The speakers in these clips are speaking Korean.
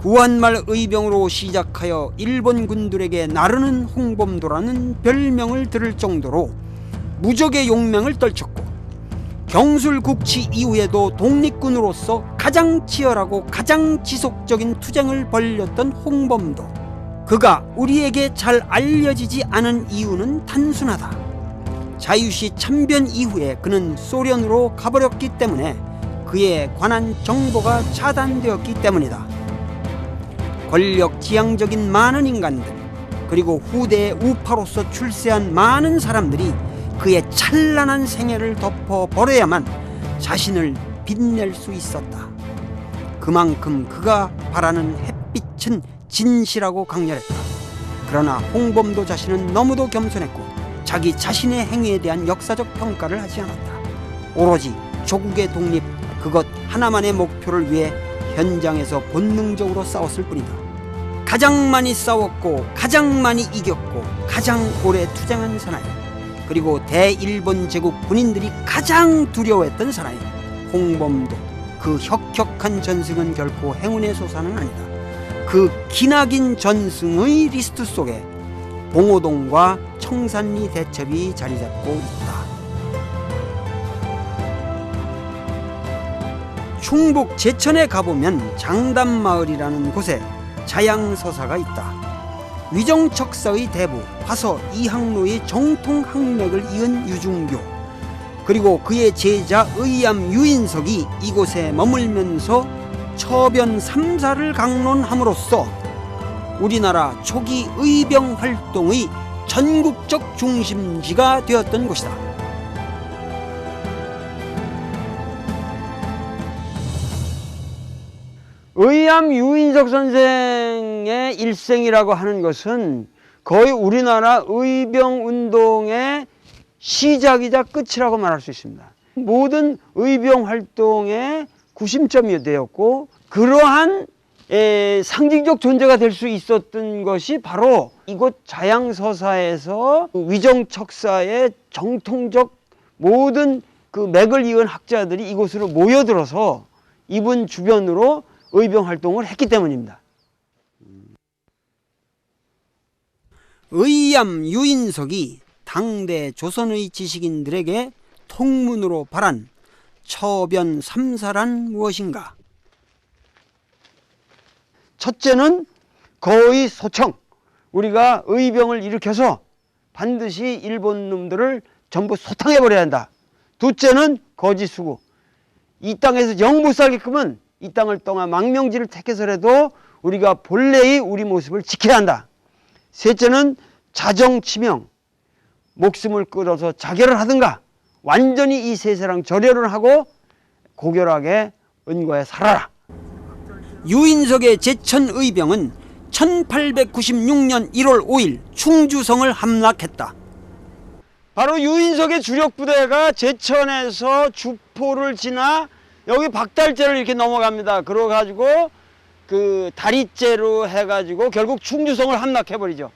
구한말 의병으로 시작하여 일본 군들에게 나르는 홍범도라는 별명을 들을 정도로 무적의 용맹을 떨쳤고, 경술국치 이후에도 독립군으로서 가장 치열하고 가장 지속적인 투쟁을 벌였던 홍범도. 그가 우리에게 잘 알려지지 않은 이유는 단순하다. 자유시 참변 이후에 그는 소련으로 가버렸기 때문에 그에 관한 정보가 차단되었기 때문이다. 권력지향적인 많은 인간들, 그리고 후대의 우파로서 출세한 많은 사람들이 그의 찬란한 생애를 덮어버려야만 자신을 빛낼 수 있었다. 그만큼 그가 바라는 햇빛은 진실하고 강렬했다. 그러나 홍범도 자신은 너무도 겸손했고 자기 자신의 행위에 대한 역사적 평가를 하지 않았다. 오로지 조국의 독립, 그것 하나만의 목표를 위해 현장에서 본능적으로 싸웠을 뿐이다. 가장 많이 싸웠고 가장 많이 이겼고 가장 오래 투쟁한 사나이, 그리고 대일본 제국 군인들이 가장 두려워했던 사나이 홍범도. 그 혁혁한 전승은 결코 행운의 소사는 아니다. 그 기나긴 전승의 리스트 속에 봉오동과 청산리 대첩이 자리잡고 있다. 충북 제천에 가보면 장담마을이라는 곳에 자양서사가 있다. 위정척사의 대부 화서 이항로의 정통 항맥을 이은 유중교, 그리고 그의 제자 의암 유인석이 이곳에 머물면서 처변 3사를 강론함으로써 우리나라 초기 의병 활동의 전국적 중심지가 되었던 곳이다. 의암 유인석 선생의 일생이라고 하는 것은 거의 우리나라 의병운동의 시작이자 끝이라고 말할 수 있습니다. 모든 의병 활동의 구심점이 되었고, 그러한 상징적 존재가 될 수 있었던 것이 바로 이곳 자양서사에서 위정척사의 정통적 모든 그 맥을 이은 학자들이 이곳으로 모여들어서 이분 주변으로 의병 활동을 했기 때문입니다. 의암 유인석이 당대 조선의 지식인들에게 통문으로 발한 처변 3사란 무엇인가? 첫째는 거의 소청, 우리가 의병을 일으켜서 반드시 일본 놈들을 전부 소탕해버려야 한다. 둘째는 거지수구, 이 땅에서 영 못 살게끔은 이 땅을 떠나 망명지를 택해서라도 우리가 본래의 우리 모습을 지켜야 한다. 셋째는 자정치명, 목숨을 끌어서 자결을 하든가 완전히 이 세세랑 절연을 하고 고결하게 은거에 살아라. 유인석의 제천의병은 1896년 1월 5일 충주성을 함락했다. 바로 유인석의 주력 부대가 제천에서 주포를 지나 여기 박달제를 이렇게 넘어갑니다. 그래가지고 그 다리째로 해가지고 결국 충주성을 함락해버리죠.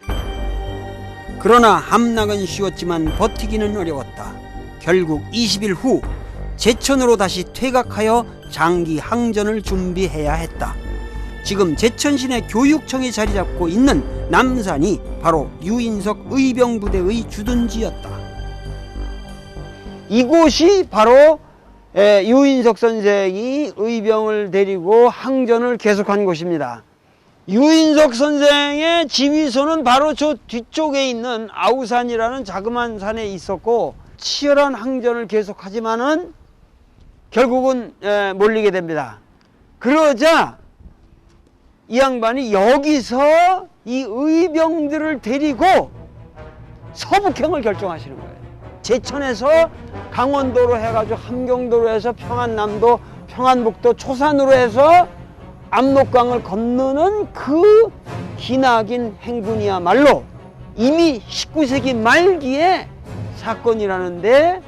그러나 함락은 쉬웠지만 버티기는 어려웠다. 결국 20일 후 제천으로 다시 퇴각하여 장기 항전을 준비해야 했다. 지금 제천시내 교육청이 자리잡고 있는 남산이 바로 유인석 의병부대의 주둔지였다. 이곳이 바로 유인석 선생이 의병을 데리고 항전을 계속한 곳입니다. 유인석 선생의 지휘소는 바로 저 뒤쪽에 있는 아우산이라는 자그마한 산에 있었고, 치열한 항전을 계속하지만은 결국은 몰리게 됩니다. 그러자 이 양반이 여기서 이 의병들을 데리고 서북행을 결정하시는 거예요. 제천에서 강원도로 해가지고 함경도로 해서 평안남도, 평안북도, 초산으로 해서 압록강을 건너는 그 기나긴 행군이야말로 이미 19세기 말기에 사건이라는데,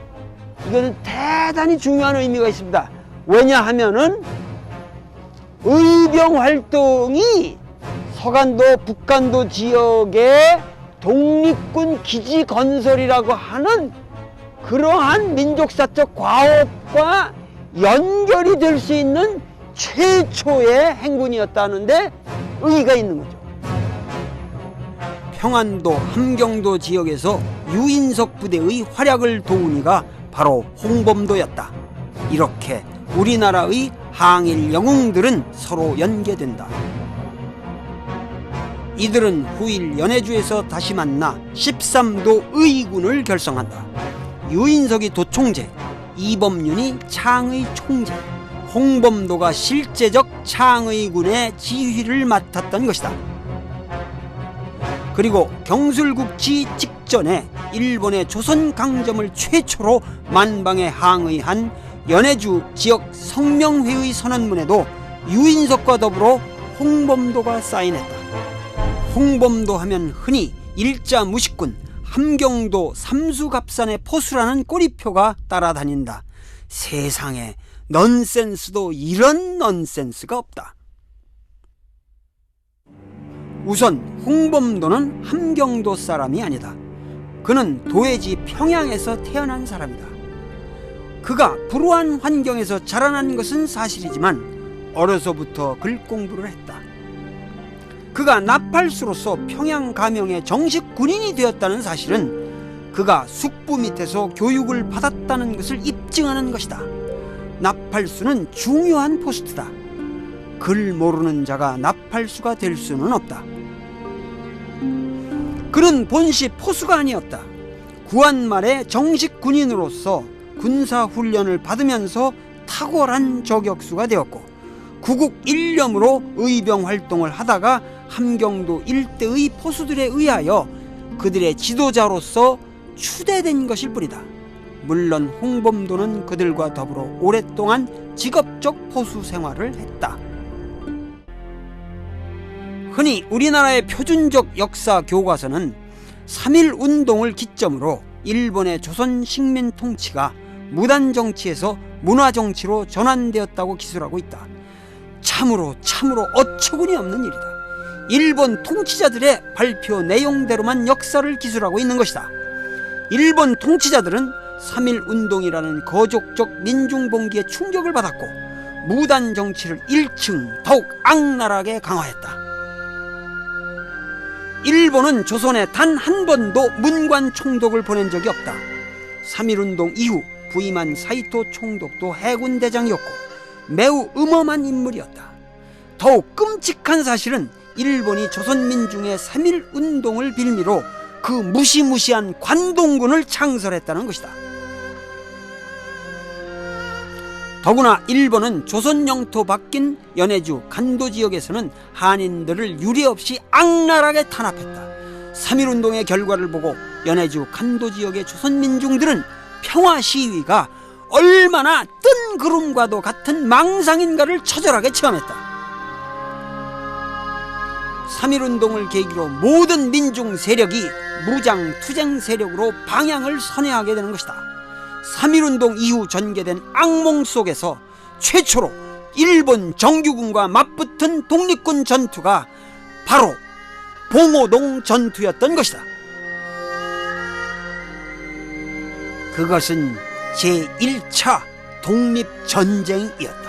이거는 대단히 중요한 의미가 있습니다. 왜냐하면은 의병 활동이 서간도, 북간도 지역의 독립군 기지 건설이라고 하는 그러한 민족사적 과업과 연결이 될 수 있는 최초의 행군이었다는데, 의의가 있는 거죠. 평안도 함경도 지역에서 유인석 부대의 활약을 도운 이가 바로 홍범도였다. 이렇게 우리나라의 항일 영웅들은 서로 연계된다. 이들은 후일 연해주에서 다시 만나 13도 의군을 결성한다. 유인석이 도총재, 이범윤이 창의 총재, 홍범도가 실제적 창의군의 지휘를 맡았던 것이다. 그리고 경술국지 직전에 일본의 조선 강점을 최초로 만방에 항의한 연해주 지역 성명회의 선언문에도 유인석과 더불어 홍범도가 사인했다. 홍범도 하면 흔히 일자무식군, 함경도 삼수갑산의 포수라는 꼬리표가 따라다닌다. 세상에 넌센스도 이런 넌센스가 없다. 우선 홍범도는 함경도 사람이 아니다. 그는 도해지 평양에서 태어난 사람이다. 그가 불우한 환경에서 자라난 것은 사실이지만 어려서부터 글 공부를 했다. 그가 나팔수로서 평양 가명의 정식 군인이 되었다는 사실은 그가 숙부 밑에서 교육을 받았다는 것을 입증하는 것이다. 나팔수는 중요한 포스트다. 글 모르는 자가 나팔수가 될 수는 없다. 그는 본시 포수가 아니었다. 구한 말에 정식 군인으로서 군사훈련을 받으면서 탁월한 저격수가 되었고 구국 일념으로 의병 활동을 하다가 함경도 일대의 포수들에 의하여 그들의 지도자로서 추대된 것일 뿐이다. 물론 홍범도는 그들과 더불어 오랫동안 직업적 포수 생활을 했다. 흔히 우리나라의 표준적 역사 교과서는 3.1운동을 기점으로 일본의 조선 식민 통치가 무단정치에서 문화정치로 전환되었다고 기술하고 있다. 참으로 어처구니 없는 일이다. 일본 통치자들의 발표 내용대로만 역사를 기술하고 있는 것이다. 일본 통치자들은 3.1운동이라는 거족적 민중봉기에 충격을 받았고 무단정치를 1층 더욱 악랄하게 강화했다. 일본은 조선에 단 한 번도 문관 총독을 보낸 적이 없다. 3.1운동 이후 부임한 사이토 총독도 해군 대장이었고 매우 음험한 인물이었다. 더욱 끔찍한 사실은 일본이 조선 민중의 3.1운동을 빌미로 그 무시무시한 관동군을 창설했다는 것이다. 더구나 일본은 조선 영토 밖인 연해주 간도 지역에서는 한인들을 유례없이 악랄하게 탄압했다. 3.1운동의 결과를 보고 연해주 간도 지역의 조선 민중들은 평화 시위가 얼마나 뜬 구름과도 같은 망상인가를 처절하게 체험했다. 3.1운동을 계기로 모든 민중 세력이 무장 투쟁 세력으로 방향을 선회하게 되는 것이다. 3.1운동 이후 전개된 악몽 속에서 최초로 일본 정규군과 맞붙은 독립군 전투가 바로 봉오동 전투였던 것이다. 그것은 제1차 독립전쟁이었다.